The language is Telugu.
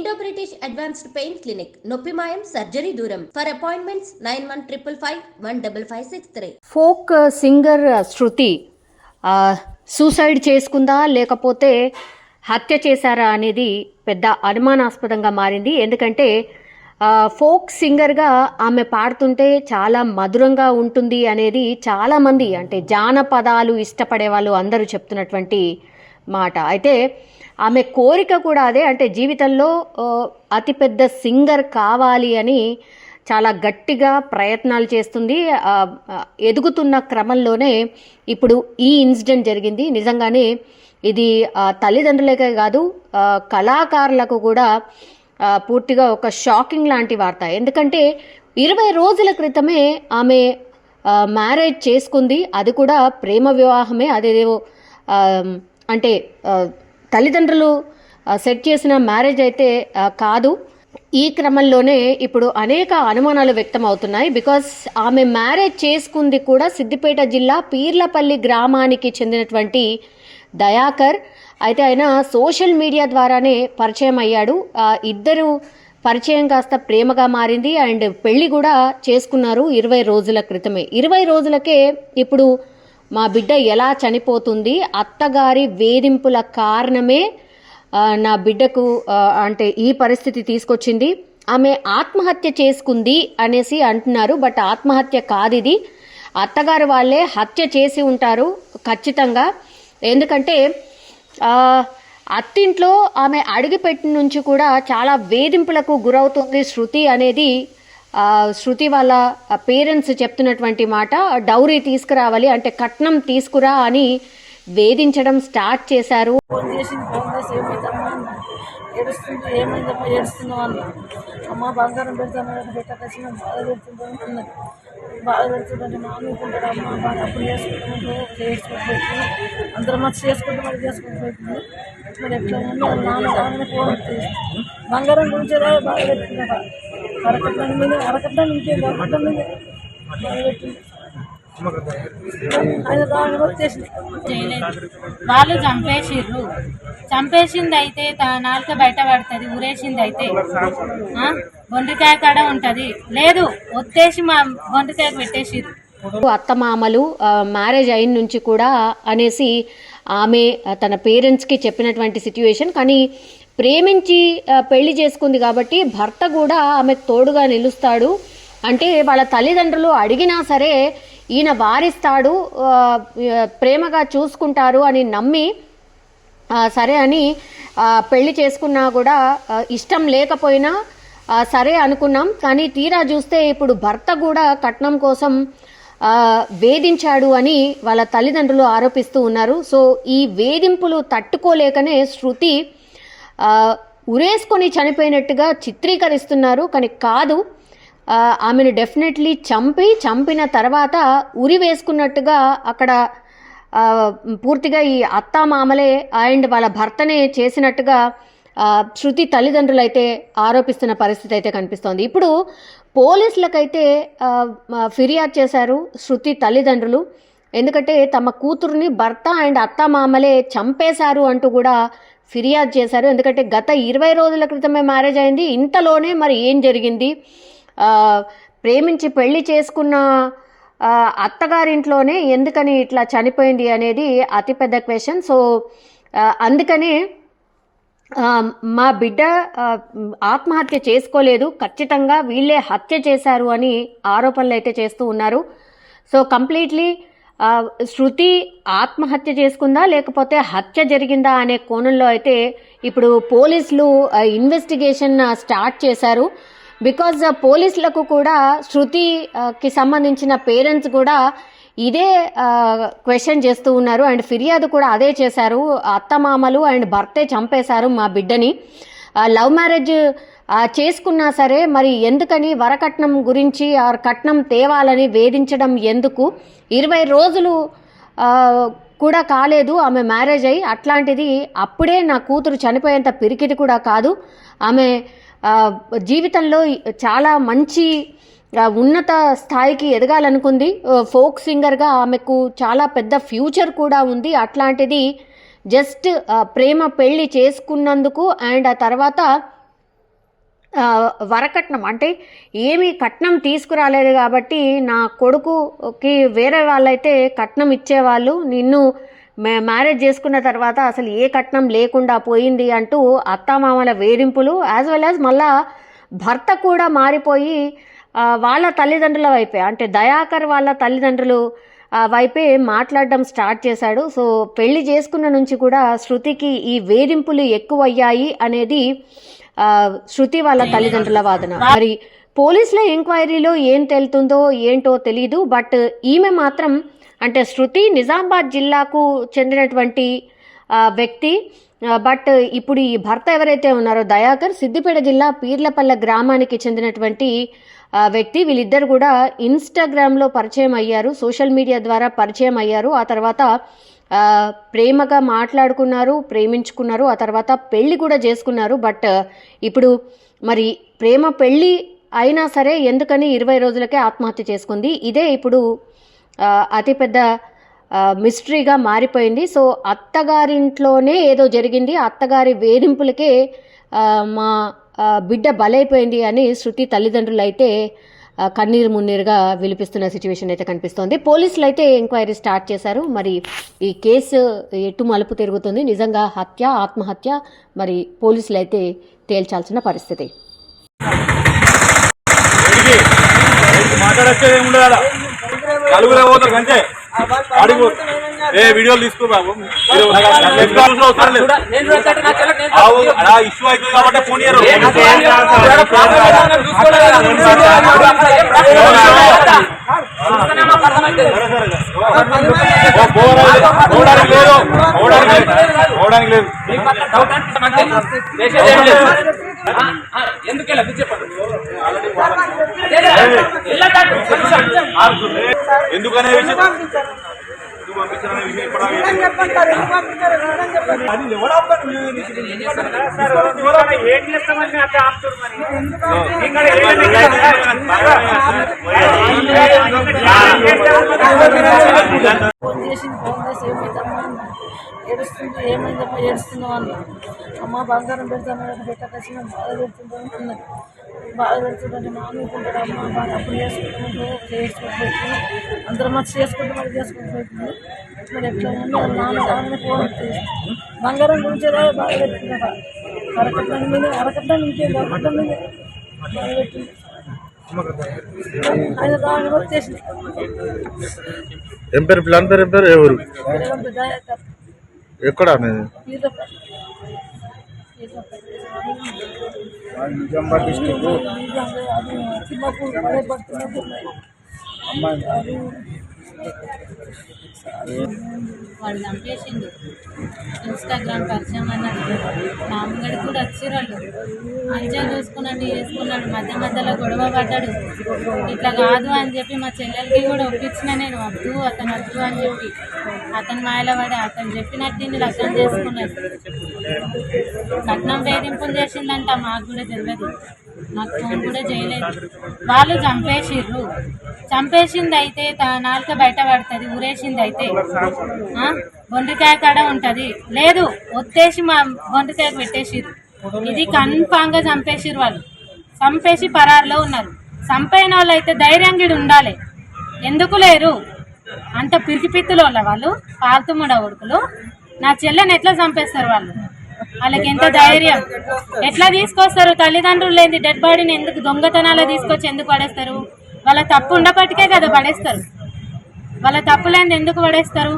Indo British advanced pain clinic నొప్పిమాయం సర్జరీ దూరం for appointments 9155515563. Folk singer Shruti suicide చేసుకుందా లేకపోతే హత్య చేశారా అనేది పెద్ద అనుమానాస్పదంగా మారింది. ఎందుకంటే ఫోక్ సింగర్గా ఆమె పాడుతుంటే చాలా మధురంగా ఉంటుంది అనేది చాలామంది అంటే జానపదాలు ఇష్టపడే వాళ్ళు అందరూ చెప్తున్నటువంటి మాట. అయితే ఆమె కోరిక కూడా అదే, అంటే జీవితంలో అతిపెద్ద సింగర్ కావాలి అని చాలా గట్టిగా ప్రయత్నాలు చేస్తుంది. ఎదుగుతున్న క్రమంలోనే ఇప్పుడు ఈ ఇన్సిడెంట్ జరిగింది. నిజంగానే ఇది తల్లిదండ్రులకే కాదు కళాకారులకు కూడా పూర్తిగా ఒక షాకింగ్ లాంటి వార్త. ఎందుకంటే 20 రోజుల క్రితమే ఆమె మ్యారేజ్ చేసుకుంది. అది కూడా ప్రేమ వివాహమే. అదేదో అంటే తల్లిదండ్రులు సెట్ చేసిన మ్యారేజ్ అయితే కాదు. ఈ క్రమంలోనే ఇప్పుడు అనేక అనుమానాలు వ్యక్తం అవుతున్నాయి. బికాస్ ఆమె మ్యారేజ్ చేసుకుంది కూడా సిద్దిపేట జిల్లా పీర్లపల్లి గ్రామానికి చెందినటువంటి దయాకర్. అయితే ఆయన సోషల్ మీడియా ద్వారానే పరిచయం అయ్యాడు. ఇద్దరు పరిచయం కాస్త ప్రేమగా మారింది అండ్ పెళ్లి కూడా చేసుకున్నారు 20 రోజుల క్రితమే. 20 రోజులకే ఇప్పుడు మా బిడ్డ ఎలా చనిపోతుంది, అత్తగారి వేధింపుల కారణమే నా బిడ్డకు అంటే ఈ పరిస్థితి తీసుకొచ్చింది, ఆమె ఆత్మహత్య చేసుకుంది అనేసి అంటున్నారు. బట్ ఆత్మహత్య కాదు ఇది, అత్తగారు వాళ్ళే హత్య చేసి ఉంటారు ఖచ్చితంగా. ఎందుకంటే అత్తింట్లో ఆమె అడుగుపెట్టిన నుంచి కూడా చాలా వేధింపులకు గురవుతుంది శృతి అనేది శృతి వాళ్ళ పేరెంట్స్ చెప్తున్నటువంటి మాట. డౌరీ తీసుకురావాలి అంటే కట్నం తీసుకురా అని వేధించడం స్టార్ట్ చేశారు. ఏమైందమ్మా ఏడుస్తున్నావు అన్న, అమ్మ బంగారం పెడతాను పెట్టకచ్చిన బాధ పెడుతుందంటే మామూలుకుంటాడు అమ్మ బాగా అప్పుడు చేసుకోకపోతుంది అందరం మంచి చేసుకుంటే మరి చేసుకోకపోతుంది. మరి ఎట్లా నాన్న ఫోన్ బంగారం గురించి బాగా పెడుతుందట. అరకట్నం మీద అరకట్నం ఇంకేం అరకట్నం మీద బాగా పెట్టింది. వాళ్ళు చంపేసింది అయితే నాలుక బయట పడుతుంది, ఊరేసింది అయితే బొండికాయ కాడ ఉంటది, లేదు ఒత్తేసి మా బొండికాయ పెట్టేసిర్రు. అత్తమామలు మ్యారేజ్ అయిన నుంచి కూడా అనేసి ఆమె తన పేరెంట్స్కి చెప్పినటువంటి సిట్యుయేషన్. కానీ ప్రేమించి పెళ్లి చేసుకుంది కాబట్టి భర్త కూడా ఆమెకు తోడుగా నిలుస్తాడు. అంటే వాళ్ళ తల్లిదండ్రులు అడిగినా సరే ఈయన వారిస్తాడు, ప్రేమగా చూసుకుంటారు అని నమ్మి సరే అని పెళ్లి చేసుకున్నా కూడా ఇష్టం లేకపోయినా సరే అనుకున్నాం. కానీ తీరా చూస్తే ఇప్పుడు భర్త కూడా కట్నం కోసం వేధించాడు అని వాళ్ళ తల్లిదండ్రులు ఆరోపిస్తూ ఉన్నారు. సో ఈ వేధింపులు తట్టుకోలేకనే శృతి ఉరేసుకొని చనిపోయినట్టుగా చిత్రీకరిస్తున్నారు. కానీ కాదు, ఆమెను డెఫినెట్లీ చంపిన తర్వాత ఉరి వేసుకున్నట్టుగా అక్కడ పూర్తిగా ఈ అత్తామామలే అండ్ వాళ్ళ భర్తనే చేసినట్టుగా శృతి తల్లిదండ్రులు అయితే ఆరోపిస్తున్న పరిస్థితి అయితే కనిపిస్తోంది. ఇప్పుడు పోలీసులకైతే ఫిర్యాదు చేశారు శృతి తల్లిదండ్రులు. ఎందుకంటే తమ కూతురుని భర్త అండ్ అత్తామామలే చంపేశారు అంటూ కూడా ఫిర్యాదు చేశారు. ఎందుకంటే గత 20 రోజుల క్రితమే మ్యారేజ్ అయింది. ఇంతలోనే మరి ఏం జరిగింది, ప్రేమించి పెళ్లి చేసుకున్న అత్తగారింట్లోనే ఎందుకని ఇట్లా చనిపోయింది అనేది అతిపెద్ద క్వశ్చన్. సో అందుకనే మా బిడ్డ ఆత్మహత్య చేసుకోలేదు, ఖచ్చితంగా వీళ్ళే హత్య చేశారు అని ఆరోపణలు అయితే చేస్తూ ఉన్నారు. సో కంప్లీట్లీ శృతి ఆత్మహత్య చేసుకుందా లేకపోతే హత్య జరిగిందా అనే కోణంలో అయితే ఇప్పుడు పోలీసులు ఇన్వెస్టిగేషన్ స్టార్ట్ చేశారు. బికాజ్ పోలీసులకు కూడా శృతికి సంబంధించిన పేరెంట్స్ కూడా ఇదే క్వశ్చన్ చేస్తూ ఉన్నారు అండ్ ఫిర్యాదు కూడా అదే చేశారు. అత్తమామలు అండ్ భర్తే చంపేశారు మా బిడ్డని, లవ్ మ్యారేజ్ చేసుకున్నా సరే మరి ఎందుకని వరకట్నం గురించి కట్నం తేవాలని వేధించడం ఎందుకు, 20 రోజులు కూడా కాలేదు ఆమె మ్యారేజ్ అయ్యి, అట్లాంటిది అప్పుడే నా కూతురు చనిపోయేంత పిరికిది కూడా కాదు, ఆమె జీవితంలో చాలా మంచి ఉన్నత స్థాయికి ఎదగాలనుకుంది, ఫోక్ సింగర్గా ఆమెకు చాలా పెద్ద ఫ్యూచర్ కూడా ఉంది. అట్లాంటిది జస్ట్ ప్రేమ పెళ్లి చేసుకున్నందుకు అండ్ ఆ తర్వాత వరకట్నం అంటే ఏమీ కట్నం తీసుకురాలేదు కాబట్టి నా కొడుకుకి వేరే వాళ్ళైతే కట్నం ఇచ్చేవాళ్ళు, నిన్ను మ్యారేజ్ చేసుకున్న తర్వాత అసలు ఏ కట్నం లేకుండా పోయింది అంటూ అత్తామామల వేధింపులు, యాజ్ వెల్ యాజ్ మళ్ళా భర్త కూడా మారిపోయి వాళ్ళ తల్లిదండ్రుల వైపే అంటే దయాకర్ వాళ్ళ తల్లిదండ్రులు వైపే మాట్లాడడం స్టార్ట్ చేశాడు. సో పెళ్లి చేసుకున్న నుంచి కూడా శృతికి ఈ వేధింపులు ఎక్కువయ్యాయి అనేది శృతి వాళ్ళ తల్లిదండ్రుల వాదన. మరి పోలీసుల ఎంక్వైరీలో ఏం తేలుతుందో ఏంటో తెలీదు. బట్ ఈమె మాత్రం అంటే శృతి నిజామాబాద్ జిల్లాకు చెందినటువంటి వ్యక్తి. బట్ ఇప్పుడు ఈ భర్త ఎవరైతే ఉన్నారో దయాకర్ సిద్దిపేట జిల్లా పీర్లపల్లె గ్రామానికి చెందినటువంటి వ్యక్తి. వీళ్ళిద్దరు కూడా ఇన్స్టాగ్రామ్లో పరిచయం అయ్యారు, సోషల్ మీడియా ద్వారా పరిచయం అయ్యారు. ఆ తర్వాత ప్రేమగా మాట్లాడుకున్నారు, ప్రేమించుకున్నారు, ఆ తర్వాత పెళ్లి కూడా చేసుకున్నారు. బట్ ఇప్పుడు మరి ప్రేమ పెళ్లి అయినా సరే ఎందుకని 20 రోజులకే ఆత్మహత్య చేసుకుంది. ఇదే ఇప్పుడు అతిపెద్ద మిస్టరీగా మారిపోయింది. సో అత్తగారింట్లోనే ఏదో జరిగింది, అత్తగారి వేధింపులకే మా బిడ్డ బలైపోయింది అని శృతి తల్లిదండ్రులు అయితే కన్నీరు మున్నీరుగా విలిపిస్తున్న సిచ్యువేషన్ అయితే కనిపిస్తోంది. పోలీసులు అయితే ఎంక్వైరీ స్టార్ట్ చేశారు. మరి ఈ కేసు ఎటు మలుపు తిరుగుతుంది, నిజంగా హత్య ఆత్మహత్య, మరి పోలీసులు అయితే తేల్చాల్సిన పరిస్థితి. వీడియోలు తీసుకో బాబు, ఇష్యూ అవుతుంది కాబట్టి ఫోన్ పోవడానికి లేదు. ఎందుకనే విషయం పంపించారనే విషయం ఫోన్ చేసి ఏమైందమ్మా ఏడుస్తుంది, ఏమైందమ్మా ఏడుస్తున్నావు అన్న. అమ్మ బంగారం పెడతాను పెట్టకచ్చిన బాధ పెడుతుంటాను అన్నది. బాధ పెడుతుంటే మానుకుంటాడు అమ్మ బాగా అప్పుడు చేసుకుంటూ అందరం మంచి చేసుకుంటూ మరి చేసుకుంటూ పోతుంది. మరి ఎట్లా నాన్న ఫోన్ బంగారం గురించే బాధ పెట్టుకున్నాడు. అరకట్నం ఇంకేం అరకట్నం మీద బాధ పెట్టింది. ఆయన దాని వచ్చేసింది. ఏం పేరు ప్లాన్ పేరు ఏం పేరు ఎవరు ఎక్కడ నిజామాబాద్ డిస్ట్రిక్ట్ వాడు చంపేసిండు. ఇన్స్టాగ్రామ్ పరిచయం అన్నాడు, మా అమ్మగడికి కూడా వచ్చిరాళ్ళు మంచిగా చూసుకున్నాడు, చేసుకున్నాడు. మధ్యలో గొడవ పడ్డాడు. ఇట్లా కాదు అని చెప్పి మా చెల్లెలకి కూడా ఒప్పించిన నేను, వద్దు అతను వద్దు అని చెప్పి అతను మాయలో పడి అతను చెప్పినట్టు లగ్నం చేసుకున్నాడు. లగ్నం వేధింపులు చేసిందంట, మాకు కూడా తెలియదు, నాకు ఫోన్ కూడా చేయలేదు. వాళ్ళు చంపేసిర్రు. చంపేసింది అయితే నాలుక బయట పడుతుంది, ఊరేసింది అయితే బొండికాయ కాడ ఉంటుంది. లేదు ఒత్తేసి మా బొండికాయకు పెట్టేసిర్రు. ఇది కన్ఫామ్ గా చంపేసిర్రు. వాళ్ళు చంపేసి పరారులో ఉన్నారు. చంపైన వాళ్ళు అయితే ధైర్యంగా ఉండాలి, ఎందుకు లేరు? అంత పిరికిపిత్తులు వాళ్ళు పాల్తుముడ ఉడుకులు. నా చెల్లెని ఎట్లా చంపేస్తారు వాళ్ళు? వాళ్ళకి ఎంత ధైర్యం? ఎట్లా తీసుకొస్తారు? తల్లిదండ్రులు లేని డెడ్ బాడీని ఎందుకు దొంగతనాలు తీసుకొచ్చి ఎందుకు పడేస్తారు? వాళ్ళ తప్పు ఉండపటికే కదా పడేస్తారు. వాళ్ళ తప్పు లేని ఎందుకు పడేస్తారు?